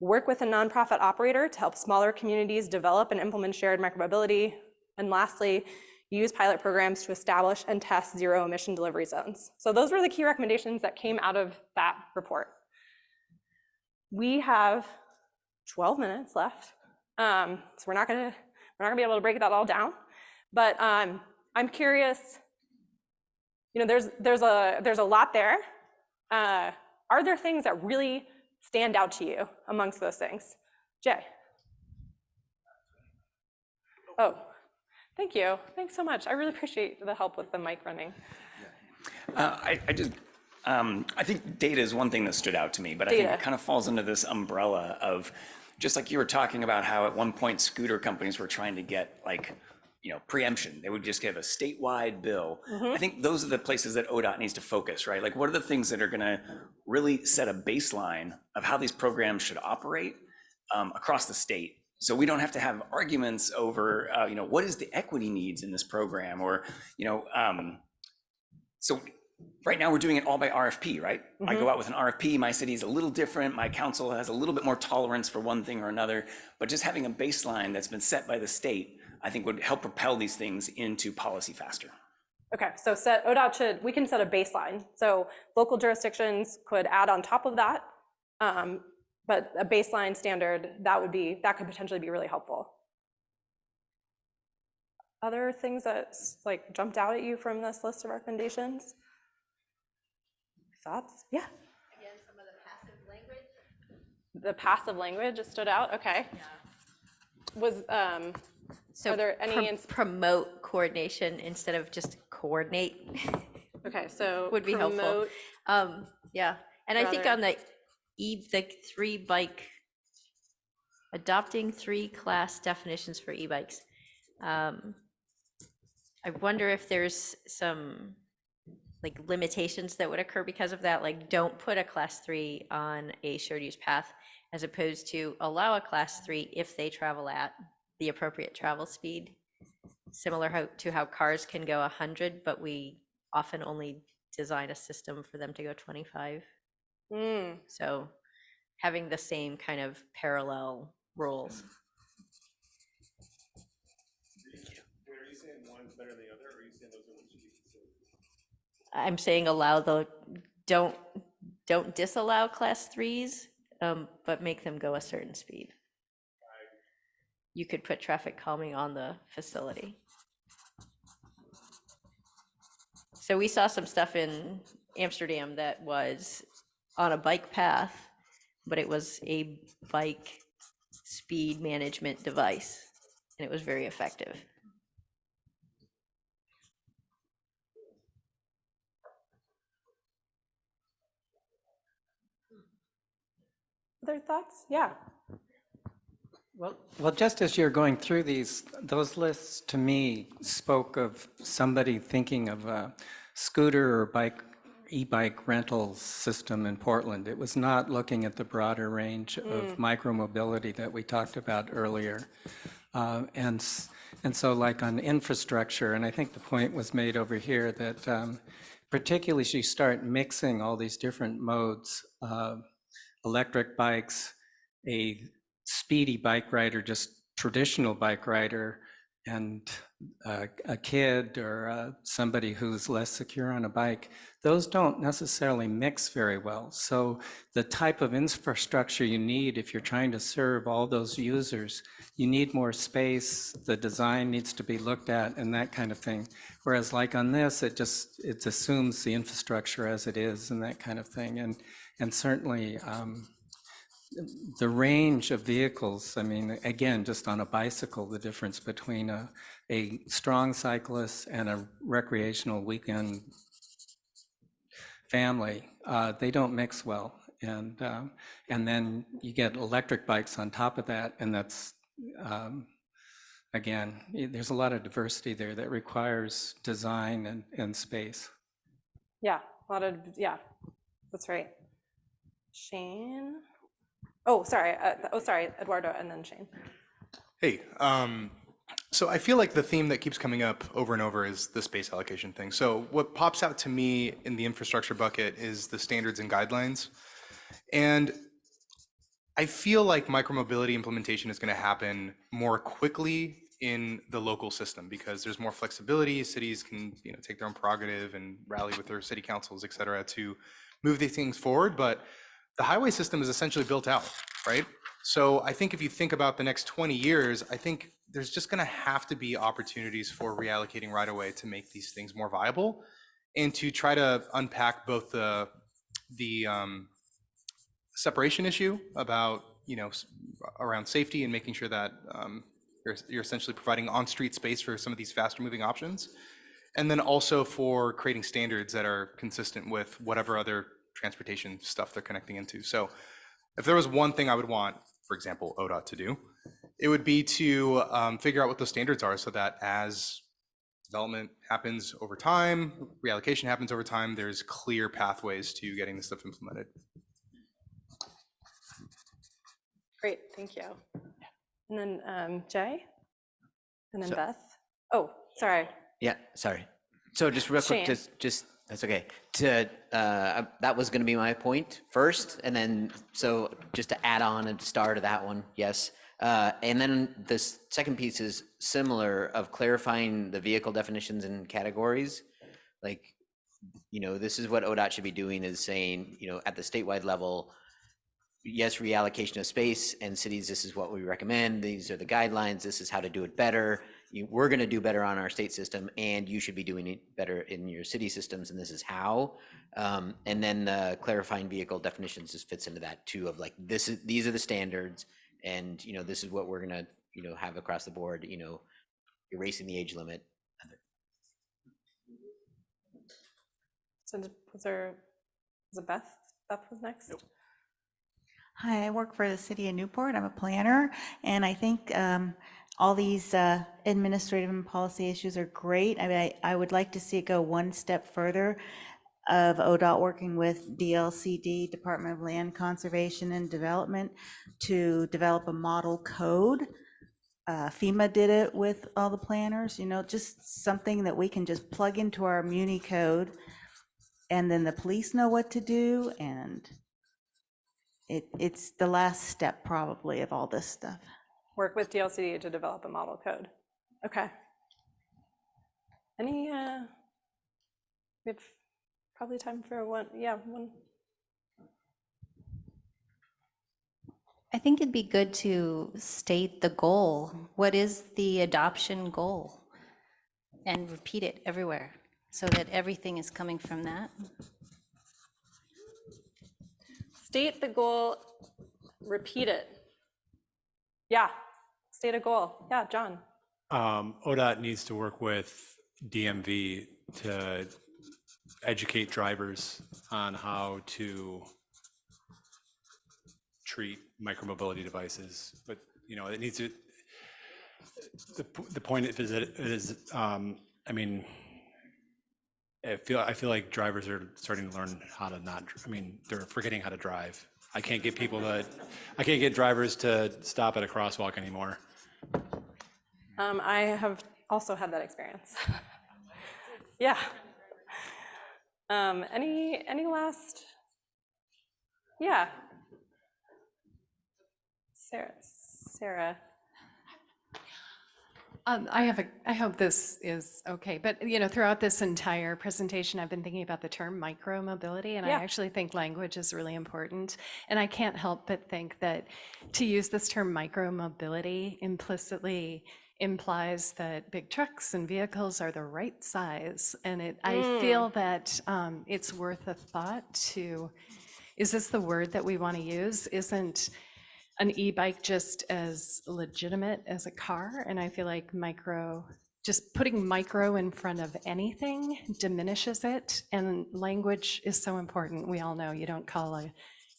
work with a nonprofit operator to help smaller communities develop and implement shared micromobility, and lastly, use pilot programs to establish and test zero emission delivery zones. So those were the key recommendations that came out of that report. We have 12 minutes left, so we're not gonna be able to break that all down. But I'm curious. There's a lot there. Are there things that really stand out to you amongst those things? Jay. Oh, thank you. Thanks so much. I really appreciate the help with the mic running. I think data is one thing that stood out to me, but I think it kind of falls into this umbrella of, just like you were talking about how at one point scooter companies were trying to get like preemption. They would just give a statewide bill. Mm-hmm. I think those are the places that ODOT needs to focus, right? Like, what are the things that are going to really set a baseline of how these programs should operate across the state? So we don't have to have arguments over, what is the equity needs in this program, or, so right now we're doing it all by RFP, right? Mm-hmm. I go out with an RFP, my city is a little different, my council has a little bit more tolerance for one thing or another, but just having a baseline that's been set by the state, I think would help propel these things into policy faster. Okay, so we can set a baseline. So local jurisdictions could add on top of that, but a baseline standard, that could potentially be really helpful. Other things that like jumped out at you from this list of recommendations? Thoughts? Yeah. Again, some of the passive language. The passive language stood out. Okay. Yeah. So are there any promote coordination instead of just coordinate? Okay, so would be helpful. Yeah, and I think on the three bike, adopting 3 class definitions for e-bikes. I wonder if there's some like limitations that would occur because of that, like don't put a class 3 on a shared use path, as opposed to allow a class 3 if they travel at the appropriate travel speed, similar to how cars can go 100, but we often only design a system for them to go 25. So having the same kind of parallel rules. Are you saying one's better than the other, or are you saying those are what should be considered? I'm saying don't disallow class 3s, but make them go a certain speed. You could put traffic calming on the facility. So we saw some stuff in Amsterdam that was on a bike path, but it was a bike speed management device, and it was very effective. Other thoughts? Yeah. Well, just as you're going through those lists to me spoke of somebody thinking of a scooter or e-bike rental system in Portland. It was not looking at the broader range of micromobility that we talked about earlier. And so like on infrastructure, and I think the point was made over here that particularly as you start mixing all these different modes, electric bikes, a speedy bike rider, just traditional bike rider, and a kid or somebody who's less secure on a bike, those don't necessarily mix very well. So the type of infrastructure you need if you're trying to serve all those users, you need more space, the design needs to be looked at and that kind of thing. Whereas like on this, it assumes the infrastructure as it is and that kind of thing. And certainly, the range of vehicles, I mean, again, just on a bicycle, the difference between a strong cyclist and a recreational weekend family, they don't mix well. And then you get electric bikes on top of that, and that's, again, there's a lot of diversity there that requires design and space. Yeah, that's right. Shane? Oh, sorry, Eduardo, and then Shane. Hey, so I feel like the theme that keeps coming up over and over is the space allocation thing. So what pops out to me in the infrastructure bucket is the standards and guidelines. And I feel like micromobility implementation is going to happen more quickly in the local system because there's more flexibility. Cities can, take their own prerogative and rally with their city councils, et cetera, to move these things forward. But the highway system is essentially built out, right? So I think if you think about the next 20 years, I think there's just going to have to be opportunities for reallocating right away to make these things more viable and to try to unpack both the separation issue about, around safety and making sure that you're essentially providing on-street space for some of these faster moving options. And then also for creating standards that are consistent with whatever other transportation stuff they're connecting into. So if there was one thing I would want, for example, ODOT to do, It would be to figure out what those standards are so that as development happens over time, reallocation happens over time, there's clear pathways to getting this stuff implemented. Great, thank you. And then Jay, and then So- Beth. Oh, sorry. Yeah, sorry. So just real quick, Shane. just that's okay. That was going to be my point first, and then so just to add on and start of that one, yes. And then the second piece is similar of clarifying the vehicle definitions and categories. Like, this is what ODOT should be doing, is saying, at the statewide level, yes, reallocation of space, and cities, this is what we recommend. These are the guidelines. This is how to do it better. We're going to do better on our state system, and you should be doing it better in your city systems, and this is how. And then the clarifying vehicle definitions just fits into that too, of like, these are the standards, and this is what we're going to have across the board. Erasing the age limit. So was it Beth? Beth was next. Nope. Hi, I work for the city of Newport. I'm a planner, and I think all these administrative and policy issues are great. I would like to see it go one step further of ODOT working with DLCD, Department of Land Conservation and Development, to develop a model code. FEMA did it with all the planners, just something that we can just plug into our Muni code, and then the police know what to do, and it's the last step probably of all this stuff. Work with DLCD to develop a model code. Okay. We have probably time for one. I think it'd be good to state the goal. What is the adoption goal? And repeat it everywhere so that everything is coming from that. State the goal, repeat it. Yeah, state a goal. Yeah, John. ODOT needs to work with DMV to educate drivers on how to treat micromobility devices. But, it needs to, the point is that it is, I feel like drivers are starting to learn how to not, they're forgetting how to drive. I can't get drivers to stop at a crosswalk anymore. I have also had that experience. Yeah. Any last? Yeah. Sarah. I hope this is okay, but throughout this entire presentation, I've been thinking about the term micromobility, and I actually think language is really important. And I can't help but think that to use this term micromobility implicitly implies that big trucks and vehicles are the right size. And I feel that it's worth a thought to, is this the word that we want to use? Isn't an e-bike just as legitimate as a car? And I feel like just putting micro in front of anything diminishes it. And language is so important. We all know you don't call a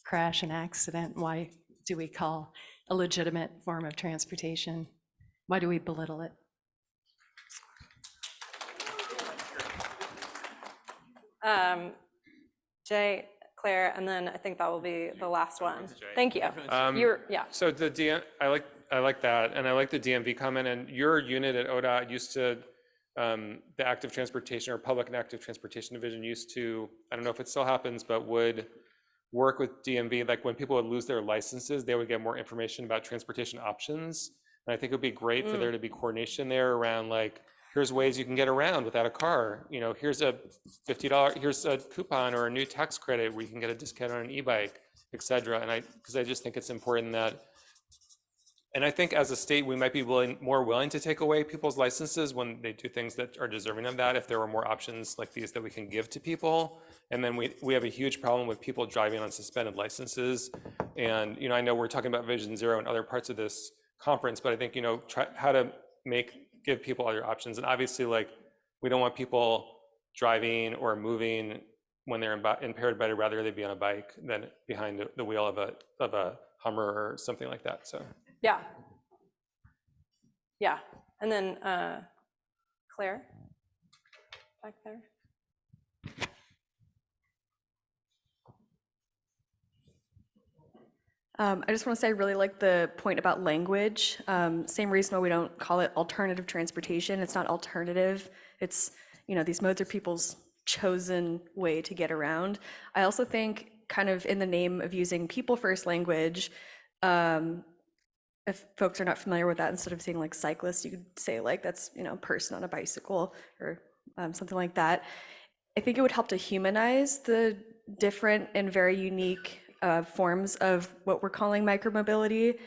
crash an accident. Why do we call a legitimate form of transportation? Why do we belittle it? Jay, Claire, and then I think that will be the last one. Thank you. So I like that, and I like the DMV comment. And your unit at ODOT used to, the active transportation or public and active transportation division used to, I don't know if it still happens, but would work with DMV. Like when people would lose their licenses, they would get more information about transportation options. And I think it would be great for there to be coordination there around like, here's ways you can get around without a car. Here's a $50, here's a coupon or a new tax credit where you can get a discount on an e-bike, et cetera. And because I just think it's important that, and I think as a state, we might be more willing to take away people's licenses when they do things that are deserving of that, if there were more options like these that we can give to people. And then we have a huge problem with people driving on suspended licenses. And, I know we're talking about Vision Zero and other parts of this conference, but I think, try how to give people other options. And obviously, like, we don't want people driving or moving when they're impaired, but I'd rather they be on a bike than behind the wheel of a Hummer or something like that. So yeah, Yeah, and then Claire, back there. I just want to say I really like the point about language. Same reason why we don't call it alternative transportation. It's not alternative. It's, these modes are people's chosen way to get around. I also think kind of in the name of using people first language, if folks are not familiar with that, instead of saying like cyclist, you could say like that's, person on a bicycle or something like that. I think it would help to humanize the different and very unique forms of what we're calling micromobility,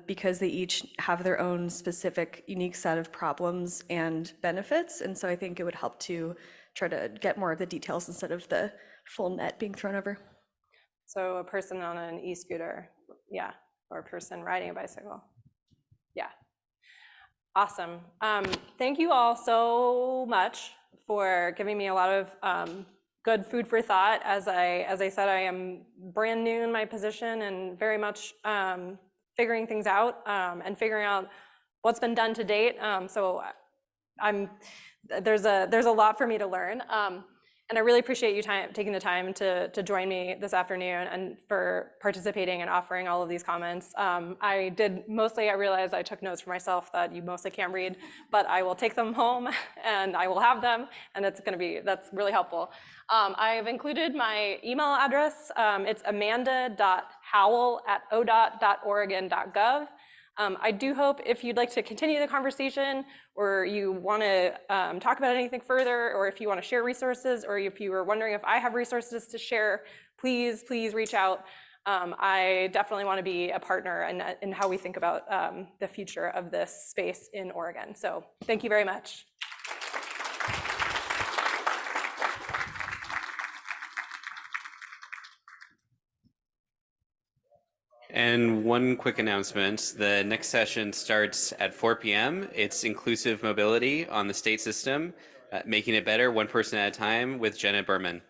because they each have their own specific, unique set of problems and benefits. And so I think it would help to try to get more of the details instead of the full net being thrown over. So a person on an e-scooter, yeah, or a person riding a bicycle. Yeah. Awesome. Thank you all so much for giving me a lot of good food for thought. As I said, I am brand new in my position and very much figuring things out and figuring out what's been done to date. So there's a lot for me to learn. And I really appreciate you taking the time to join me this afternoon and for participating and offering all of these comments. I realized I took notes for myself that you mostly can't read, but I will take them home and I will have them, and that's really helpful. I've included my email address. It's amanda.howell@odot.oregon.gov. I do hope if you'd like to continue the conversation, or you want to talk about anything further, or if you want to share resources, or if you were wondering if I have resources to share, please reach out. I definitely want to be a partner in how we think about the future of this space in Oregon. So thank you very much. And one quick announcement, the next session starts at 4 p.m. It's inclusive mobility on the state system, making it better one person at a time with Jenna Berman.